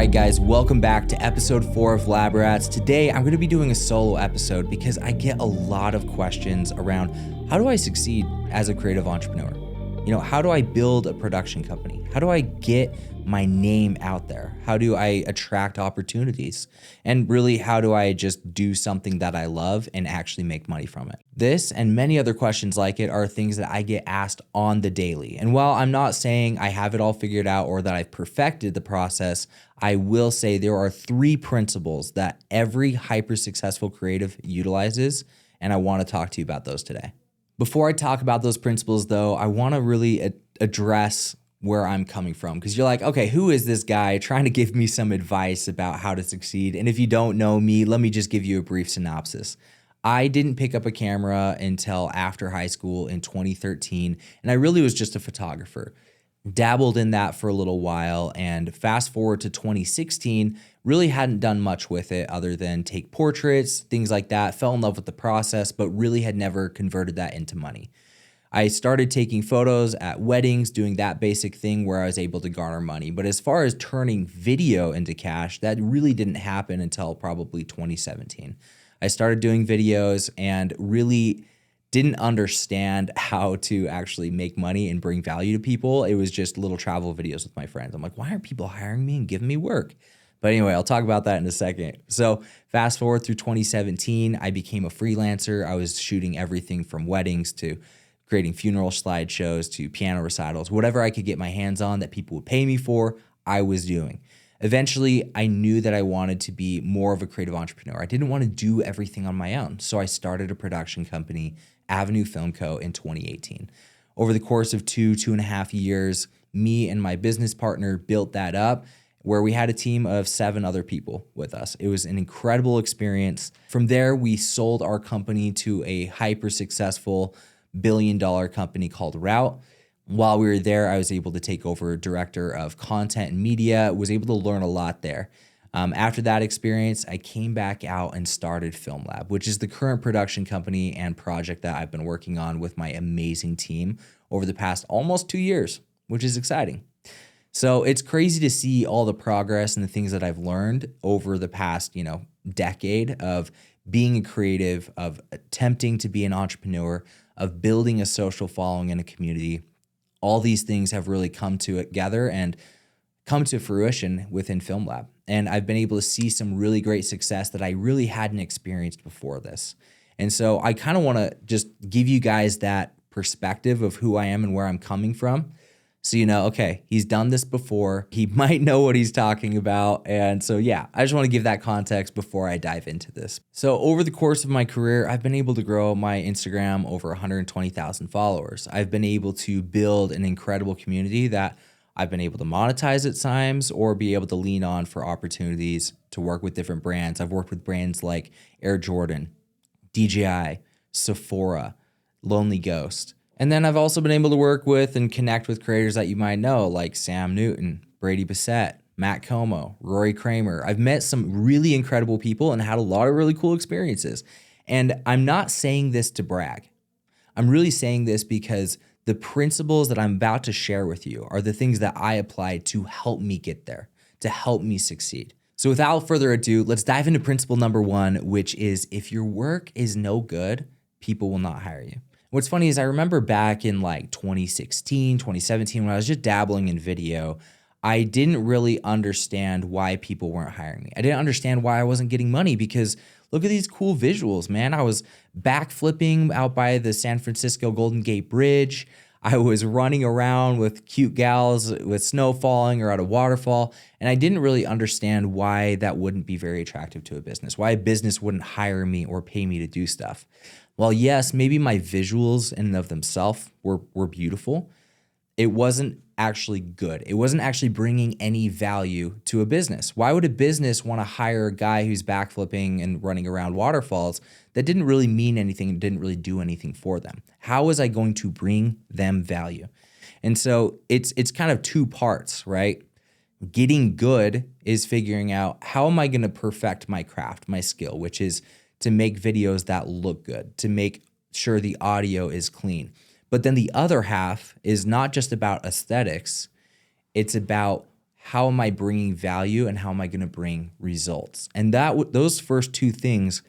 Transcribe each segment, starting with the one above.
right, guys, welcome back to episode 4 of Lab Rats. Today, I'm going to be doing a solo episode because I get a lot of questions around how do I succeed as a creative entrepreneur? You know, how do I build a production company? How do I get my name out there? How do I attract opportunities? And really, how do I just do something that I love and actually make money from it? This and many other questions like it are things that I get asked on the daily. And while I'm not saying I have it all figured out or that I've perfected the process, I will say there are 3 principles that every hyper successful creative utilizes, and I want to talk to you about those today. Before I talk about those principles, though, I want to really address where I'm coming from, because you're like, okay, who is this guy trying to give me some advice about how to succeed? And if you don't know me, let me just give you a brief synopsis. I didn't pick up a camera until after high school in 2013, and I really was just a photographer. Dabbled in that for a little while, and fast forward to 2016, really hadn't done much with it other than take portraits, things like that, fell in love with the process, but really had never converted that into money. I started taking photos at weddings, doing that basic thing where I was able to garner money. But as far as turning video into cash, that really didn't happen until probably 2017. I started doing videos and really didn't understand how to actually make money and bring value to people. It was just little travel videos with my friends. I'm like, why aren't people hiring me and giving me work? But anyway, I'll talk about that in a second. So fast forward through 2017, I became a freelancer. I was shooting everything from weddings to creating funeral slideshows to piano recitals, whatever I could get my hands on that people would pay me for, I was doing. Eventually, I knew that I wanted to be more of a creative entrepreneur. I didn't want to do everything on my own. So I started a production company, Avenue Film Co. in 2018. Over the course of 2.5 years, me and my business partner built that up where we had a team of 7 other people with us. It was an incredible experience. From there, we sold our company to a hyper successful billion-dollar company called Route. While we were there, I was able to take over director of content and media, was able to learn a lot there. After that experience, I came back out and started Film Lab, which is the current production company and project that I've been working on with my amazing team over the past almost 2 years, which is exciting. So it's crazy to see all the progress and the things that I've learned over the past, decade of being a creative, of attempting to be an entrepreneur, of building a social following in a community. All these things have really come together and come to fruition within Film Lab. And I've been able to see some really great success that I really hadn't experienced before this. And so I kind of want to just give you guys that perspective of who I am and where I'm coming from. So, okay, he's done this before. He might know what he's talking about. And so, yeah, I just want to give that context before I dive into this. So over the course of my career, I've been able to grow my Instagram over 120,000 followers. I've been able to build an incredible community that I've been able to monetize at times or be able to lean on for opportunities to work with different brands. I've worked with brands like Air Jordan, DJI, Sephora, Lonely Ghost. And then I've also been able to work with and connect with creators that you might know, like Sam Newton, Brady Bissett, Matt Como, Rory Kramer. I've met some really incredible people and had a lot of really cool experiences. And I'm not saying this to brag. I'm really saying this because the principles that I'm about to share with you are the things that I applied to help me get there, to help me succeed. So without further ado, let's dive into principle number 1, which is if your work is no good, people will not hire you. What's funny is I remember back in like 2016, 2017, when I was just dabbling in video, I didn't really understand why people weren't hiring me. I didn't understand why I wasn't getting money because look at these cool visuals, man. I was backflipping out by the San Francisco Golden Gate Bridge. I was running around with cute gals with snow falling or at a waterfall, and I didn't really understand why that wouldn't be very attractive to a business, why a business wouldn't hire me or pay me to do stuff. While yes, maybe my visuals in and of themselves were beautiful, it wasn't actually good. It wasn't actually bringing any value to a business. Why would a business want to hire a guy who's backflipping and running around waterfalls that didn't really mean anything and didn't really do anything for them? How was I going to bring them value? And so it's kind of 2 parts, right? Getting good is figuring out how am I going to perfect my craft, my skill, which is to make videos that look good, to make sure the audio is clean. But then the other half is not just about aesthetics. It's about how am I bringing value and how am I going to bring results? And those first two things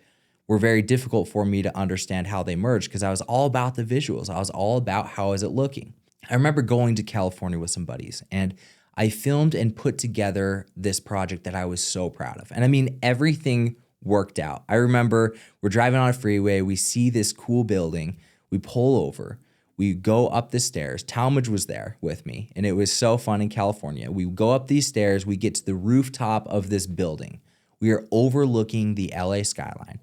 were very difficult for me to understand how they merged because I was all about the visuals. I was all about how is it looking. I remember going to California with some buddies and I filmed and put together this project that I was so proud of. And I mean, everything worked out. I remember we're driving on a freeway, we see this cool building, we pull over, we go up the stairs. Talmadge was there with me, and it was so fun in California. We go up these stairs, we get to the rooftop of this building. We are overlooking the LA skyline.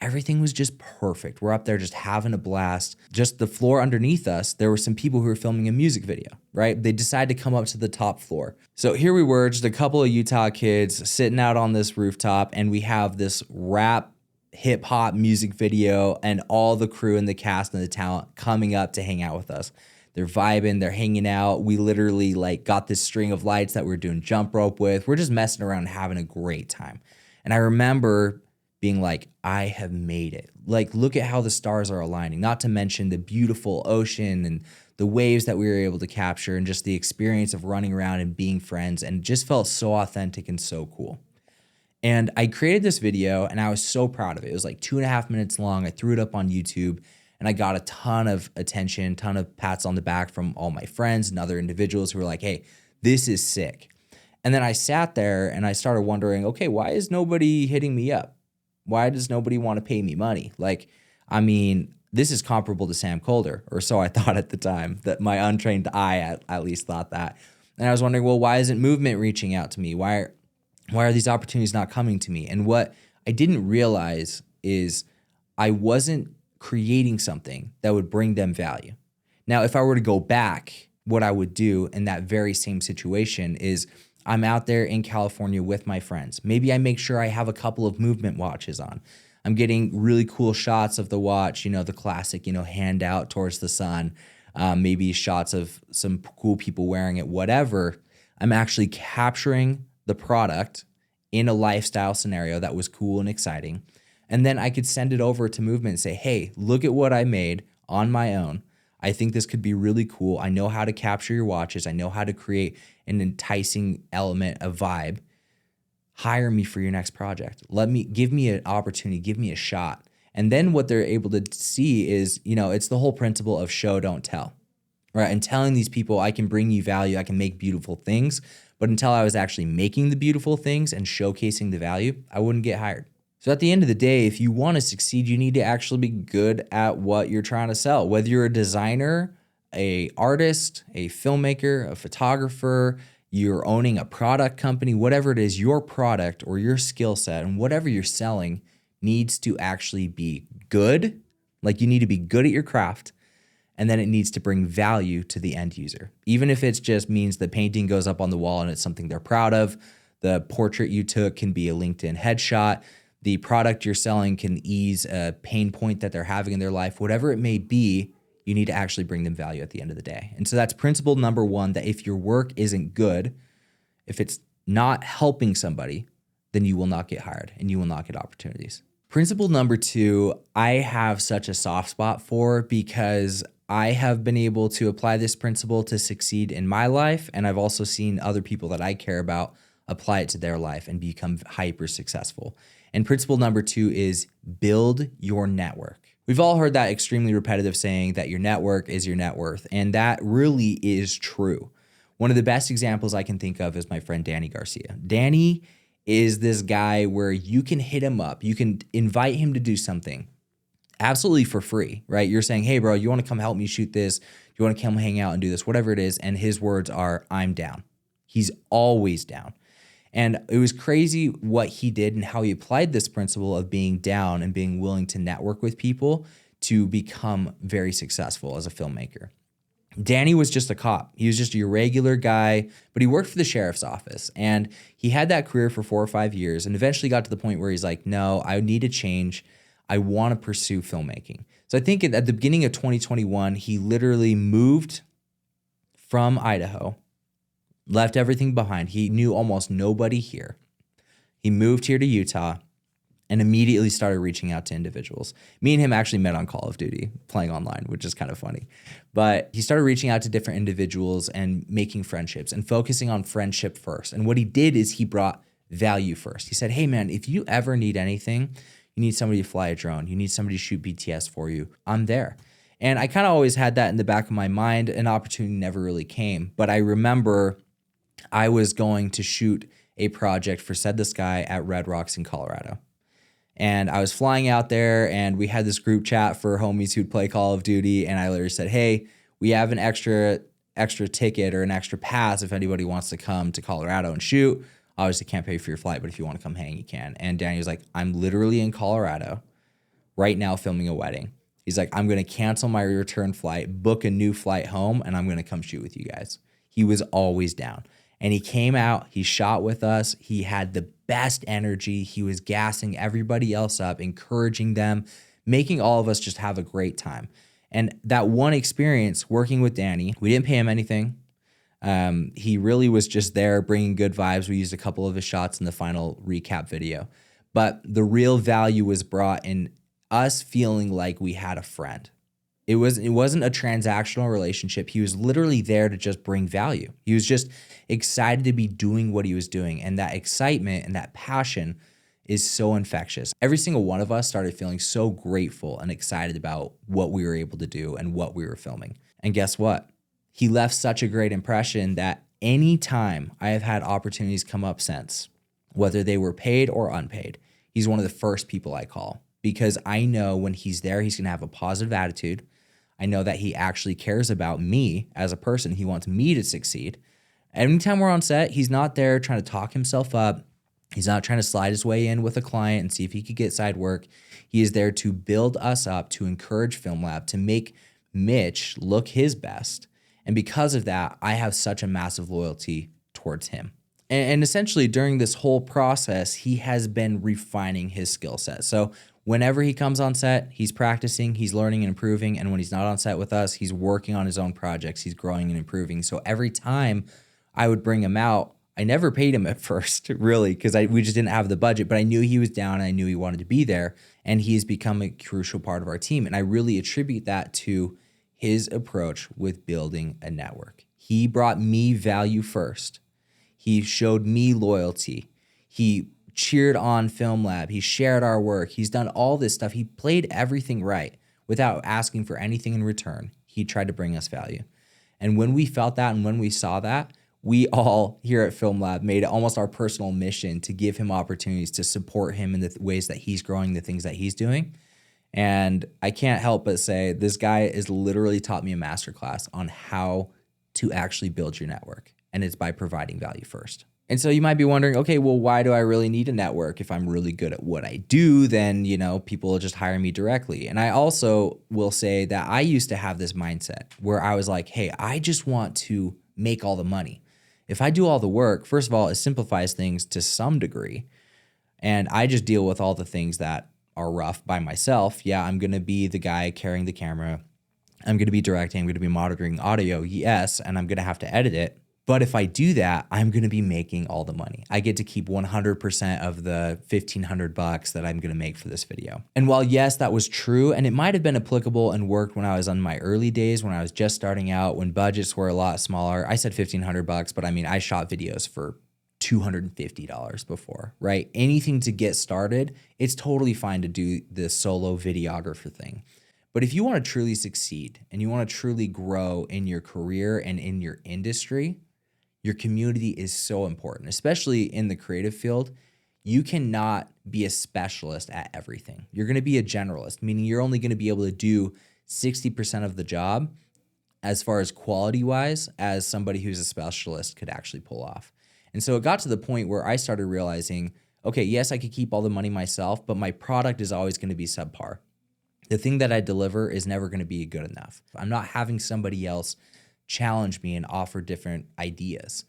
Everything was just perfect. We're up there just having a blast. Just the floor underneath us, there were some people who were filming a music video, right? They decided to come up to the top floor. So here we were, just a couple of Utah kids sitting out on this rooftop, and we have this rap hip hop music video and all the crew and the cast and the talent coming up to hang out with us. They're vibing, they're hanging out. We literally got this string of lights that we're doing jump rope with. We're just messing around and having a great time. And I remember being like, I have made it. Look at how the stars are aligning, not to mention the beautiful ocean and the waves that we were able to capture and just the experience of running around and being friends, and just felt so authentic and so cool. And I created this video and I was so proud of it. It was 2.5 minutes long. I threw it up on YouTube and I got a ton of attention, ton of pats on the back from all my friends and other individuals who were like, hey, this is sick. And then I sat there and I started wondering, okay, why is nobody hitting me up? Why does nobody want to pay me money? This is comparable to Sam Kolder, or so I thought at the time, that my untrained eye at least thought that. And I was wondering, well, why isn't Movement reaching out to me? Why are these opportunities not coming to me? And what I didn't realize is I wasn't creating something that would bring them value. Now, if I were to go back, what I would do in that very same situation is I'm out there in California with my friends. Maybe I make sure I have a couple of Movement watches on. I'm getting really cool shots of the watch, the classic, hand out towards the sun, maybe shots of some cool people wearing it, whatever. I'm actually capturing the product in a lifestyle scenario that was cool and exciting. And then I could send it over to Movement and say, hey, look at what I made on my own. I think this could be really cool. I know how to capture your watches. I know how to create an enticing element, a vibe. Hire me for your next project. Give me an opportunity, give me a shot. And then what they're able to see is, it's the whole principle of show, don't tell, right? And telling these people, I can bring you value, I can make beautiful things. But until I was actually making the beautiful things and showcasing the value, I wouldn't get hired. So at the end of the day, if you want to succeed, you need to actually be good at what you're trying to sell. Whether you're a designer, an artist, a filmmaker, a photographer, you're owning a product company, whatever it is, your product or your skill set and whatever you're selling needs to actually be good. You need to be good at your craft, and then it needs to bring value to the end user. Even if it just means the painting goes up on the wall and it's something they're proud of, the portrait you took can be a LinkedIn headshot, the product you're selling can ease a pain point that they're having in their life, whatever it may be, you need to actually bring them value at the end of the day. And so that's principle number one, that if your work isn't good, if it's not helping somebody, then you will not get hired and you will not get opportunities. Principle number two, I have such a soft spot for, because I have been able to apply this principle to succeed in my life. And I've also seen other people that I care about apply it to their life and become hyper successful. And principle number two is build your network. We've all heard that extremely repetitive saying that your network is your net worth. And that really is true. One of the best examples I can think of is my friend Danny Garcia. Danny is this guy where you can hit him up. You can invite him to do something absolutely for free, right? You're saying, hey, bro, you want to come help me shoot this? You want to come hang out and do this, whatever it is. And his words are, I'm down. He's always down. And it was crazy what he did and how he applied this principle of being down and being willing to network with people to become very successful as a filmmaker. Danny was just a cop. He was just your regular guy, but he worked for the sheriff's office. And he had that career for 4 or 5 years and eventually got to the point where he's like, no, I need to change. I want to pursue filmmaking. So I think at the beginning of 2021, he literally moved from Idaho, left everything behind. He knew almost nobody here. He moved here to Utah and immediately started reaching out to individuals. Me and him actually met on Call of Duty playing online, which is kind of funny. But he started reaching out to different individuals and making friendships and focusing on friendship first. And what he did is he brought value first. He said, hey man, if you ever need anything, you need somebody to fly a drone, you need somebody to shoot BTS for you, I'm there. And I kind of always had that in the back of my mind. An opportunity never really came. But I remember I was going to shoot a project for Said the Sky at Red Rocks in Colorado. And I was flying out there and we had this group chat for homies who'd play Call of Duty. And I literally said, hey, we have an extra ticket or an extra pass if anybody wants to come to Colorado and shoot. Obviously can't pay for your flight, but if you want to come hang, you can. And Danny was like, I'm literally in Colorado right now filming a wedding. He's like, I'm going to cancel my return flight, book a new flight home, and I'm going to come shoot with you guys. He was always down. And he came out, he shot with us. He had the best energy. He was gassing everybody else up, encouraging them, making all of us just have a great time. And that one experience working with Danny, we didn't pay him anything. He really was just there bringing good vibes. We used a couple of his shots in the final recap video. But the real value was brought in us feeling like we had a friend. It wasn't a transactional relationship. He was literally there to just bring value. He was just excited to be doing what he was doing. And that excitement and that passion is so infectious. Every single one of us started feeling so grateful and excited about what we were able to do and what we were filming. And guess what? He left such a great impression that anytime I have had opportunities come up since, whether they were paid or unpaid, he's one of the first people I call because I know when he's there, he's going to have a positive attitude. I know that he actually cares about me as a person. He wants me to succeed. Anytime we're on set, he's not there trying to talk himself up. He's not trying to slide his way in with a client and see if he could get side work. He is there to build us up, to encourage FilmLab, to make Mitch look his best. And because of that, I have such a massive loyalty towards him. And essentially during this whole process, he has been refining his skill set. So whenever he comes on set, he's practicing, he's learning and improving. And when he's not on set with us, he's working on his own projects. He's growing and improving. So every time I would bring him out, I never paid him at first, really, because we just didn't have the budget. But I knew he was down and I knew he wanted to be there. And he has become a crucial part of our team. And I really attribute that to his approach with building a network. He brought me value first. He showed me loyalty. He cheered on FilmLab. He shared our work. He's done all this stuff. He played everything right without asking for anything in return. He tried to bring us value. And when we felt that and when we saw that, we all here at FilmLab made it almost our personal mission to give him opportunities to support him in the ways that he's growing, the things that he's doing. And I can't help but say this guy has literally taught me a masterclass on how to actually build your network. And it's by providing value first. And so you might be wondering, okay, well, why do I really need a network? If I'm really good at what I do, then, people will just hire me directly. And I also will say that I used to have this mindset where I was like, hey, I just want to make all the money. If I do all the work, first of all, it simplifies things to some degree. And I just deal with all the things that are rough by myself. Yeah, I'm going to be the guy carrying the camera. I'm going to be directing. I'm going to be monitoring audio. Yes. And I'm going to have to edit it. But if I do that, I'm going to be making all the money. I get to keep 100% of the $1,500 that I'm going to make for this video. And while yes, that was true, and it might have been applicable and worked when I was on my early days, when I was just starting out, when budgets were a lot smaller. I said $1,500, but I mean, I shot videos for $250 before, right? Anything to get started, it's totally fine to do the solo videographer thing. But if you want to truly succeed and you want to truly grow in your career and in your industry, your community is so important, especially in the creative field. You cannot be a specialist at everything. You're going to be a generalist, meaning you're only going to be able to do 60% of the job as far as quality-wise as somebody who's a specialist could actually pull off. And so it got to the point where I started realizing, okay, yes, I could keep all the money myself, but my product is always going to be subpar. The thing that I deliver is never going to be good enough. I'm not having somebody else challenge me and offer different ideas.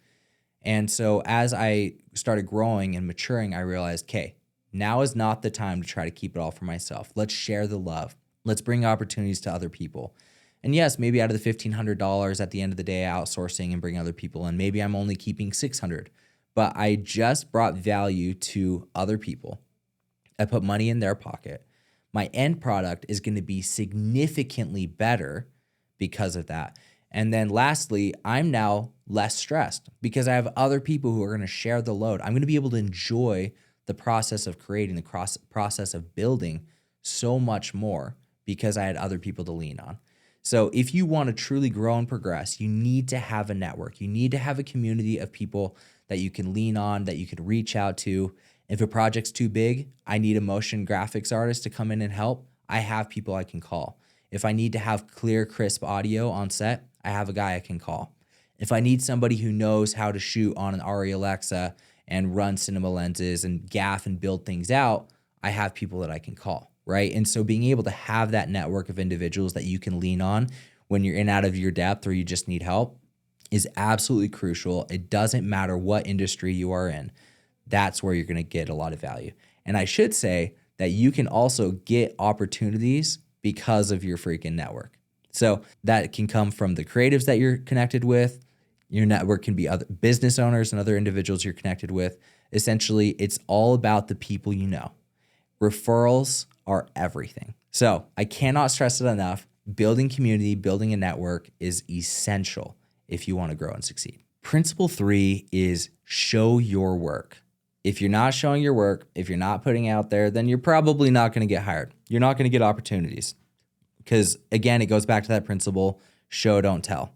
And so as I started growing and maturing, I realized, okay, now is not the time to try to keep it all for myself. Let's share the love. Let's bring opportunities to other people. And yes, maybe out of the $1,500 at the end of the day, outsourcing and bring other people in, maybe I'm only keeping $600, but I just brought value to other people. I put money in their pocket. My end product is going to be significantly better because of that. And then lastly, I'm now less stressed because I have other people who are going to share the load. I'm going to be able to enjoy the process of creating, the process of building so much more because I had other people to lean on. So if you want to truly grow and progress, you need to have a network. You need to have a community of people that you can lean on, that you can reach out to. If a project's too big, I need a motion graphics artist to come in and help. I have people I can call. If I need to have clear, crisp audio on set, I have a guy I can call. If I need somebody who knows how to shoot on an Arri Alexa and run cinema lenses and gaff and build things out, I have people that I can call, right? And so being able to have that network of individuals that you can lean on when you're in out of your depth or you just need help is absolutely crucial. It doesn't matter what industry you are in. That's where you're going to get a lot of value. And I should say that you can also get opportunities because of your freaking network. So that can come from the creatives that you're connected with. Your network can be other business owners and other individuals you're connected with. Essentially, it's all about the people you know. Referrals are everything. So I cannot stress it enough. Building community, building a network is essential if you want to grow and succeed. Principle 3 is show your work. If you're not showing your work, if you're not putting it out there, then you're probably not going to get hired. You're not going to get opportunities. Because again, it goes back to that principle, show, don't tell.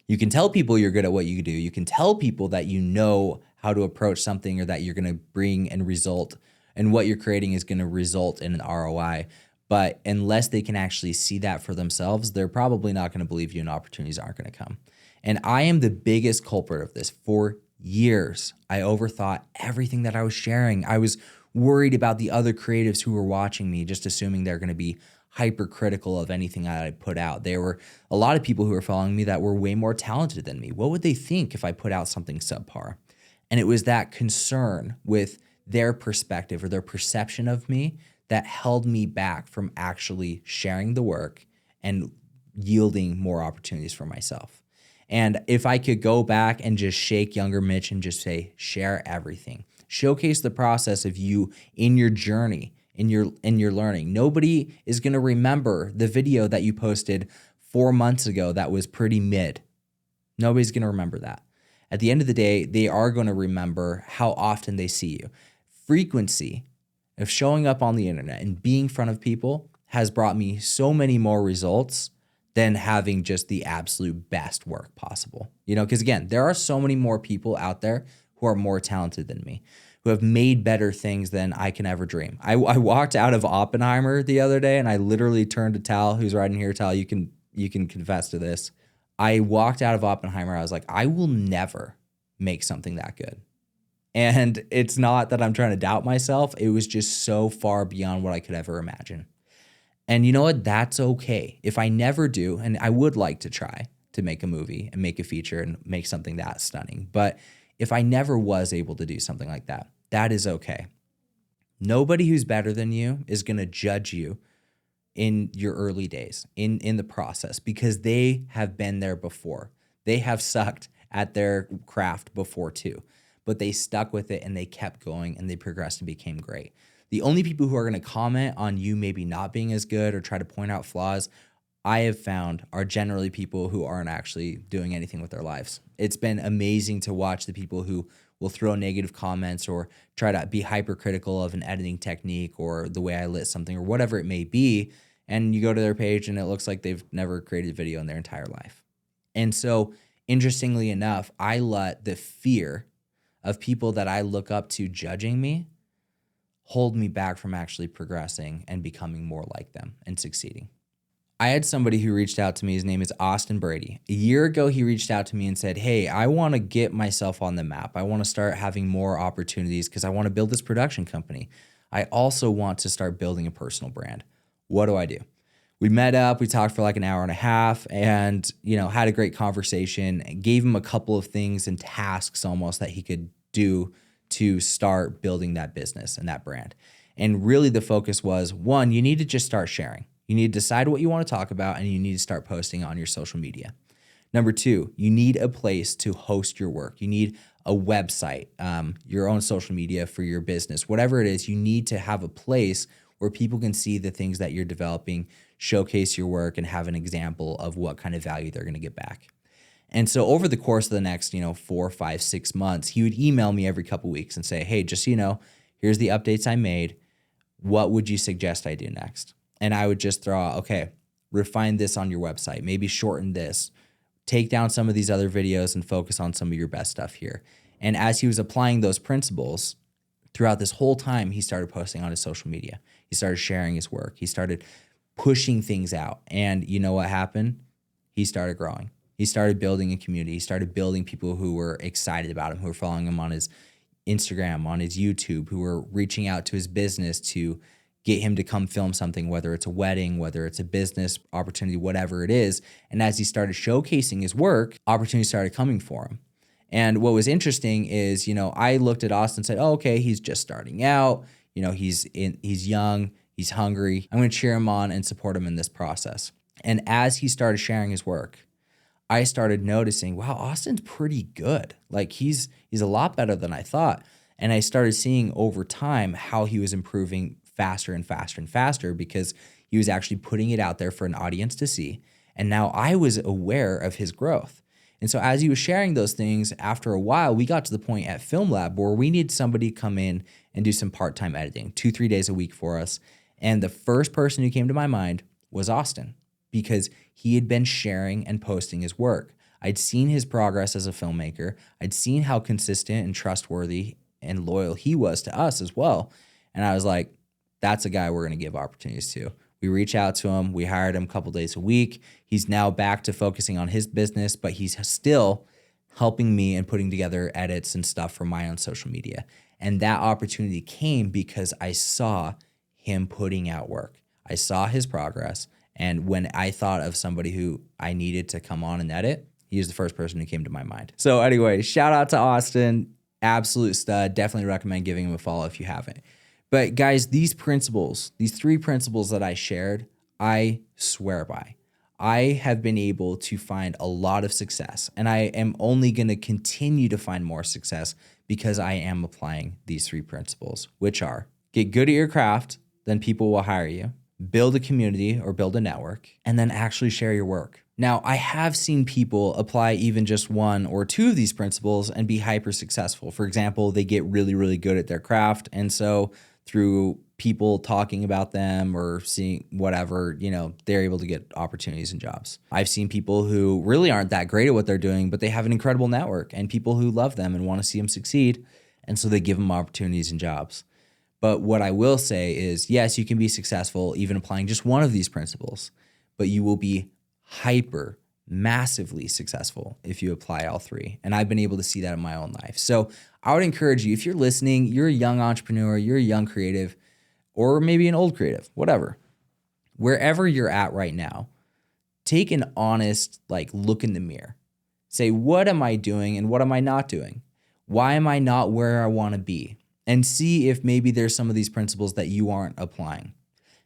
You can tell people you're good at what you do. You can tell people that you know how to approach something or that you're going to bring and result, and what you're creating is going to result in an ROI. But unless they can actually see that for themselves, they're probably not going to believe you and opportunities aren't going to come. And I am the biggest culprit of this. For years, I overthought everything that I was sharing. I was worried about the other creatives who were watching me, just assuming they're going to be hypercritical of anything that I put out. There were a lot of people who were following me that were way more talented than me. What would they think if I put out something subpar? And it was that concern with their perspective or their perception of me that held me back from actually sharing the work and yielding more opportunities for myself. And if I could go back and just shake younger Mitch and just say, share everything, showcase the process of you in your journey, in your learning. Nobody is going to remember the video that you posted 4 months ago that was pretty mid. Nobody's going to remember that. At the end of the day, they are going to remember how often they see you. Frequency of showing up on the internet and being in front of people has brought me so many more results than having just the absolute best work possible. Because again, there are so many more people out there who are more talented than me, who have made better things than I can ever dream. I walked out of Oppenheimer the other day and I literally turned to Tal, who's right in here. Tal, you can confess to this. I walked out of Oppenheimer. I was like, I will never make something that good. And it's not that I'm trying to doubt myself. It was just so far beyond what I could ever imagine. And you know what? That's okay. If I never do, and I would like to try to make a movie and make a feature and make something that stunning. But if I never was able to do something like that, that is okay. Nobody who's better than you is going to judge you in your early days, in the process, because they have been there before. They have sucked at their craft before too, but they stuck with it and they kept going and they progressed and became great. The only people who are going to comment on you maybe not being as good or try to point out flaws, I have found, are generally people who aren't actually doing anything with their lives. It's been amazing to watch the people who will throw negative comments or try to be hypercritical of an editing technique or the way I lit something or whatever it may be. And you go to their page and it looks like they've never created a video in their entire life. And so, interestingly enough, I let the fear of people that I look up to judging me hold me back from actually progressing and becoming more like them and succeeding. I had somebody who reached out to me. His name is Austin Brady. A year ago, he reached out to me and said, hey, I want to get myself on the map. I want to start having more opportunities because I want to build this production company. I also want to start building a personal brand. What do I do? We met up, we talked for like an hour and a half and, had a great conversation and gave him a couple of things and tasks almost that he could do to start building that business and that brand. And really the focus was, one, you need to just start sharing. You need to decide what you want to talk about and you need to start posting on your social media. Number two, you need a place to host your work. You need a website, your own social media for your business, whatever it is, you need to have a place where people can see the things that you're developing, showcase your work, and have an example of what kind of value they're going to get back. And so over the course of the next, 4, 5, 6 months, he would email me every couple weeks and say, hey, just so you know, here's the updates I made. What would you suggest I do next? And I would just throw out, okay, refine this on your website, maybe shorten this, take down some of these other videos and focus on some of your best stuff here. And as he was applying those principles throughout this whole time, he started posting on his social media. He started sharing his work. He started pushing things out. And you know what happened? He started growing. He started building a community. He started building people who were excited about him, who were following him on his Instagram, on his YouTube, who were reaching out to his business to get him to come film something, whether it's a wedding, whether it's a business opportunity, whatever it is. And as he started showcasing his work, opportunities started coming for him. And what was interesting is, I looked at Austin and said, oh, okay, he's just starting out. He's young, he's hungry. I'm going to cheer him on and support him in this process. And as he started sharing his work, I started noticing, wow, Austin's pretty good. Like he's a lot better than I thought. And I started seeing over time how he was improving faster and faster and faster because he was actually putting it out there for an audience to see. And now I was aware of his growth. And so as he was sharing those things, after a while, we got to the point at Film Lab where we needed somebody to come in and do some part-time editing, 2-3 days a week for us. And the first person who came to my mind was Austin, because he had been sharing and posting his work. I'd seen his progress as a filmmaker. I'd seen how consistent and trustworthy and loyal he was to us as well. And I was like, that's a guy we're going to give opportunities to. We reached out to him. We hired him a couple days a week. He's now back to focusing on his business, but he's still helping me and putting together edits and stuff for my own social media. And that opportunity came because I saw him putting out work. I saw his progress. And when I thought of somebody who I needed to come on and edit, he was the first person who came to my mind. So anyway, shout out to Austin. Absolute stud. Definitely recommend giving him a follow if you haven't. But guys, these 3 principles that I shared, I swear by. I have been able to find a lot of success, and I am only going to continue to find more success because I am applying these 3 principles, which are get good at your craft, then people will hire you, build a community or build a network, and then actually share your work. Now, I have seen people apply even just 1 or 2 of these principles and be hyper successful. For example, they get really, really good at their craft, and so through people talking about them or seeing whatever, they're able to get opportunities and jobs. I've seen people who really aren't that great at what they're doing, but they have an incredible network and people who love them and want to see them succeed. And so they give them opportunities and jobs. But what I will say is, yes, you can be successful even applying just 1 of these principles, but you will be massively successful if you apply all 3. And I've been able to see that in my own life. So I would encourage you, if you're listening, you're a young entrepreneur, you're a young creative, or maybe an old creative, whatever, wherever you're at right now, take an honest, look in the mirror. Say, what am I doing and what am I not doing? Why am I not where I want to be? And see if maybe there's some of these principles that you aren't applying.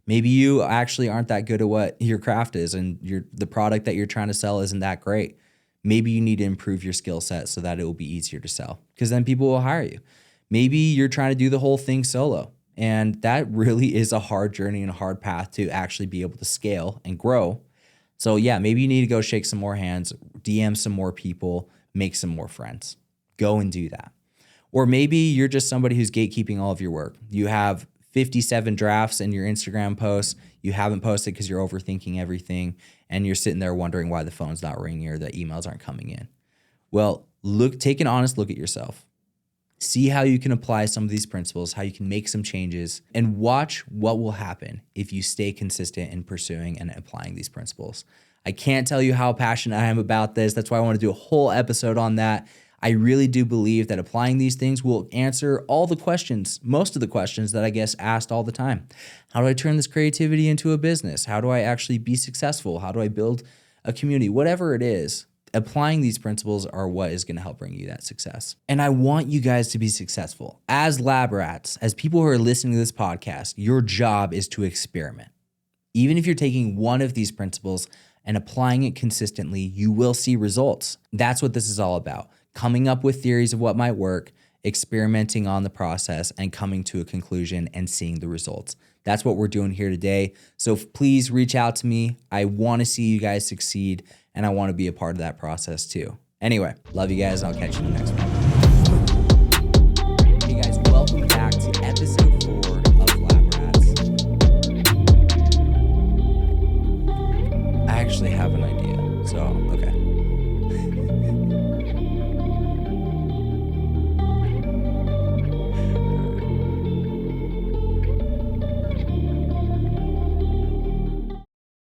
Maybe you actually aren't that good at what your craft is and the product that you're trying to sell isn't that great. Maybe you need to improve your skill set so that it will be easier to sell, because then people will hire you. Maybe you're trying to do the whole thing solo, and that really is a hard journey and a hard path to actually be able to scale and grow. So yeah, maybe you need to go shake some more hands, DM some more people, make some more friends. Go and do that. Or maybe you're just somebody who's gatekeeping all of your work. You have 57 drafts in your Instagram posts. You haven't posted because you're overthinking everything, and you're sitting there wondering why the phone's not ringing or the emails aren't coming in. Well, take an honest look at yourself. See how you can apply some of these principles, how you can make some changes, and watch what will happen if you stay consistent in pursuing and applying these principles. I can't tell you how passionate I am about this. That's why I want to do a whole episode on that. I really do believe that applying these things will answer all the questions, most of the questions that I guess asked all the time. How do I turn this creativity into a business? How do I actually be successful? How do I build a community? Whatever it is, applying these principles are what is going to help bring you that success. And I want you guys to be successful. As lab rats, as people who are listening to this podcast, your job is to experiment. Even if you're taking 1 of these principles and applying it consistently, you will see results. That's what this is all about. coming up with theories of what might work, experimenting on the process, and coming to a conclusion and seeing the results. That's what we're doing here today. So please reach out to me. I want to see you guys succeed, and I want to be a part of that process too. Anyway, love you guys, and I'll catch you in the next one. Hey guys, welcome back to episode 4 of Lab Rats. I actually have an idea. So, okay.